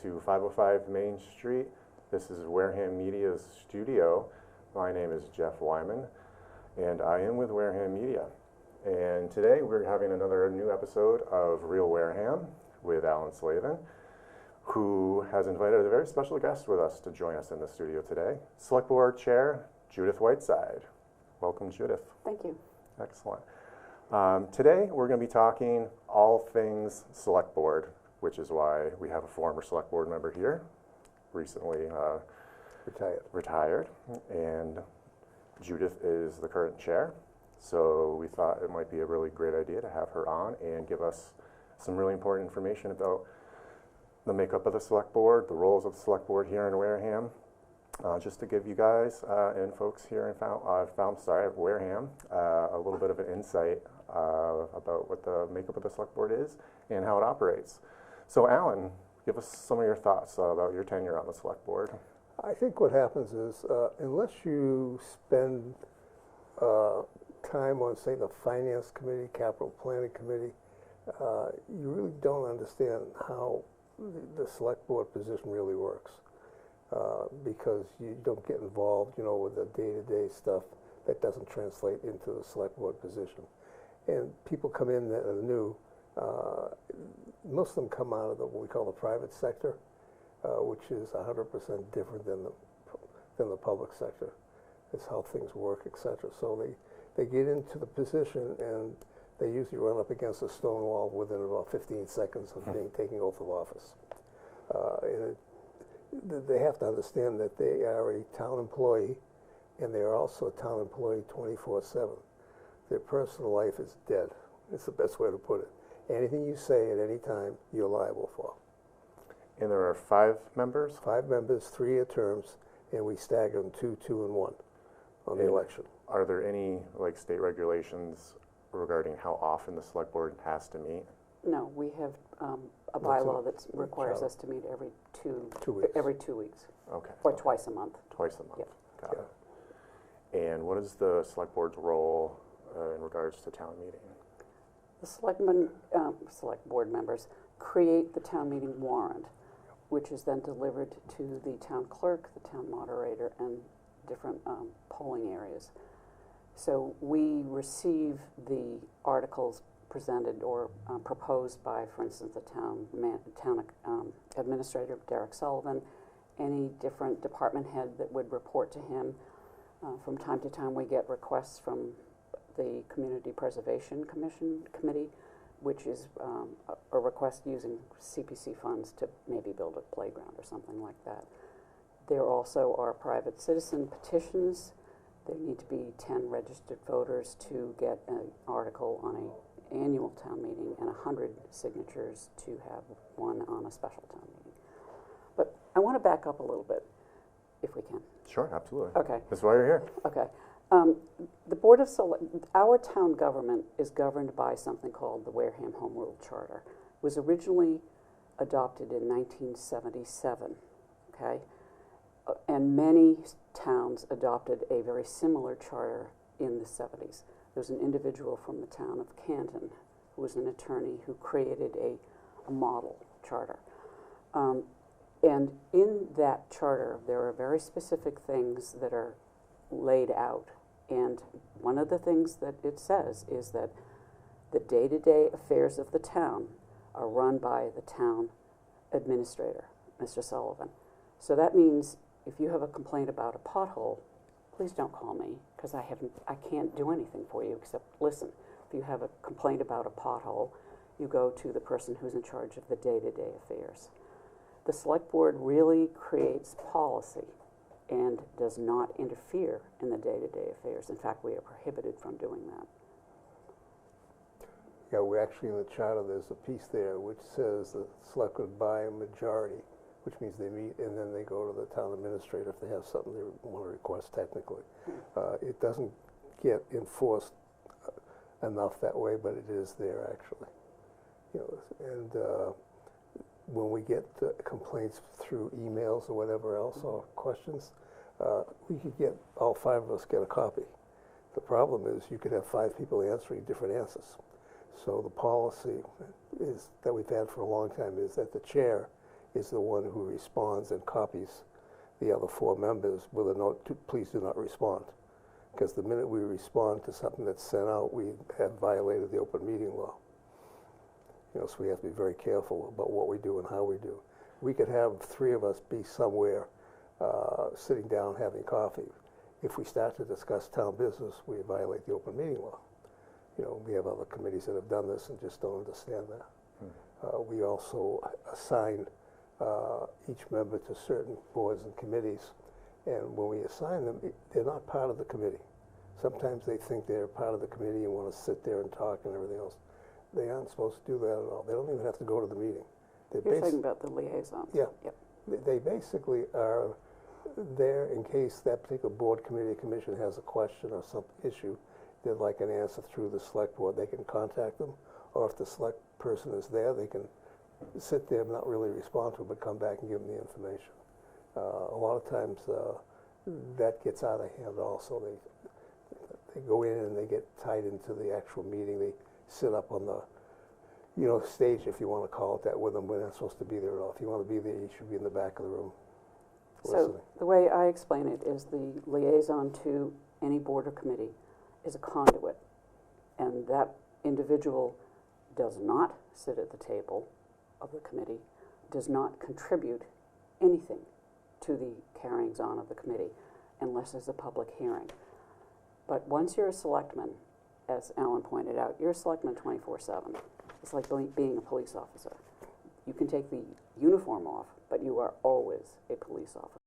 to 505 Main Street. This is Wareham Media's studio. My name is Jeff Wyman, and I am with Wareham Media. And today we're having another new episode of Real Wareham with Alan Slavin, who has invited a very special guest with us to join us in the studio today, Selectboard Chair Judith Whiteside. Welcome, Judith. Thank you. Excellent. Today we're going to be talking all things Select Board, which is why we have a former Select Board member here, recently retired, and Judith is the current chair. So we thought it might be a really great idea to have her on and give us some really important information about the makeup of the Select Board, the roles of the Select Board here in Wareham, just to give you guys and folks here in Wareham a little bit of an insight about what the makeup of the Select Board is and how it operates. So Alan, give us some of your thoughts about your tenure on the Select Board. I think what happens is, unless you spend time on, say, the Finance Committee, Capital Planning Committee, you really don't understand how the Select Board position really works, because you don't get involved, with the day-to-day stuff that doesn't translate into the Select Board position. And people come in that are new. Most of them come out of what we call the private sector, which is 100% different than the public sector. It's how things work, etc. So they get into the position and they usually run up against a stone wall within about 15 seconds of taking oath of office. They have to understand that they are a town employee, and they are also a town employee 24/7. Their personal life is dead. It's the best way to put it. Anything you say at any time, you're liable for. And there are 5 members? 5 members, 3-year terms, and we stagger them 2, 2, and 1 on the election. Are there any state regulations regarding how often the Select Board has to meet? No, we have a bylaw that requires us to meet every 2 weeks. Every 2 weeks. Okay. Or twice a month. Twice a month. Yep. Got it. And what is the Select Board's role in regards to town meeting? The Select Board members create the town meeting warrant, which is then delivered to the town clerk, the town moderator, and different polling areas. So we receive the articles presented or proposed by, for instance, the town administrator, Derek Sullivan, any different department head that would report to him. From time to time we get requests from the Community Preservation Committee, which is a request using CPC funds to maybe build a playground or something like that. There also are private citizen petitions. There need to be 10 registered voters to get an article on an annual town meeting and 100 signatures to have one on a special town meeting. But I want to back up a little bit, if we can. Sure, absolutely. Okay. That's why you're here. Okay. The Board of our town government is governed by something called the Wareham Home Rule Charter. It was originally adopted in 1977, okay? And many towns adopted a very similar charter in the 70s. There was an individual from the town of Canton who was an attorney who created a model charter. And in that charter, there are very specific things that are laid out. And one of the things that it says is that the day-to-day affairs of the town are run by the town administrator, Mr. Sullivan. So that means if you have a complaint about a pothole, please don't call me, because I can't do anything for you except listen. If you have a complaint about a pothole, you go to the person who's in charge of the day-to-day affairs. The Select Board really creates policy and does not interfere in the day-to-day affairs. In fact, we are prohibited from doing that. Yeah, we're actually in the charter, there's a piece there which says the Select Board by a majority, which means they meet and then they go to the town administrator if they have something they want to request technically. It doesn't get enforced enough that way, but it is there actually. And when we get complaints through emails or whatever else or questions, we could get, all 5 of us get a copy. The problem is you could have 5 people answering different answers. So the policy is that we've had for a long time is that the chair is the one who responds and copies the other 4 members with a note to please do not respond. Because the minute we respond to something that's sent out, we have violated the open meeting law. So we have to be very careful about what we do and how we do. We could have 3 of us be somewhere sitting down having coffee. If we start to discuss town business, we violate the open meeting law. We have other committees that have done this and just don't understand that. We also assign each member to certain boards and committees, and when we assign them, they're not part of the committee. Sometimes they think they're part of the committee and want to sit there and talk and everything else. They aren't supposed to do that at all. They don't even have to go to the meeting. You're talking about the liaisons. Yeah. Yep. They basically are there in case that particular board, committee, commission has a question or some issue they'd like an answer through the select board. They can contact them, or if the select person is there, they can sit there and not really respond to it, but come back and give them the information. A lot of times that gets out of hand also. They go in and they get tied into the actual meeting. They sit up on the stage, if you want to call it that, with them. We're not supposed to be there at all. If you want to be there, you should be in the back of the room listening. So the way I explain it is the liaison to any board or committee is a conduit, and that individual does not sit at the table of the committee, does not contribute anything to the carryings on of the committee unless there's a public hearing. But once you're a selectman, as Alan pointed out, you're a selectman 24/7. It's like being a police officer. You can take the uniform off, but you are always a police officer.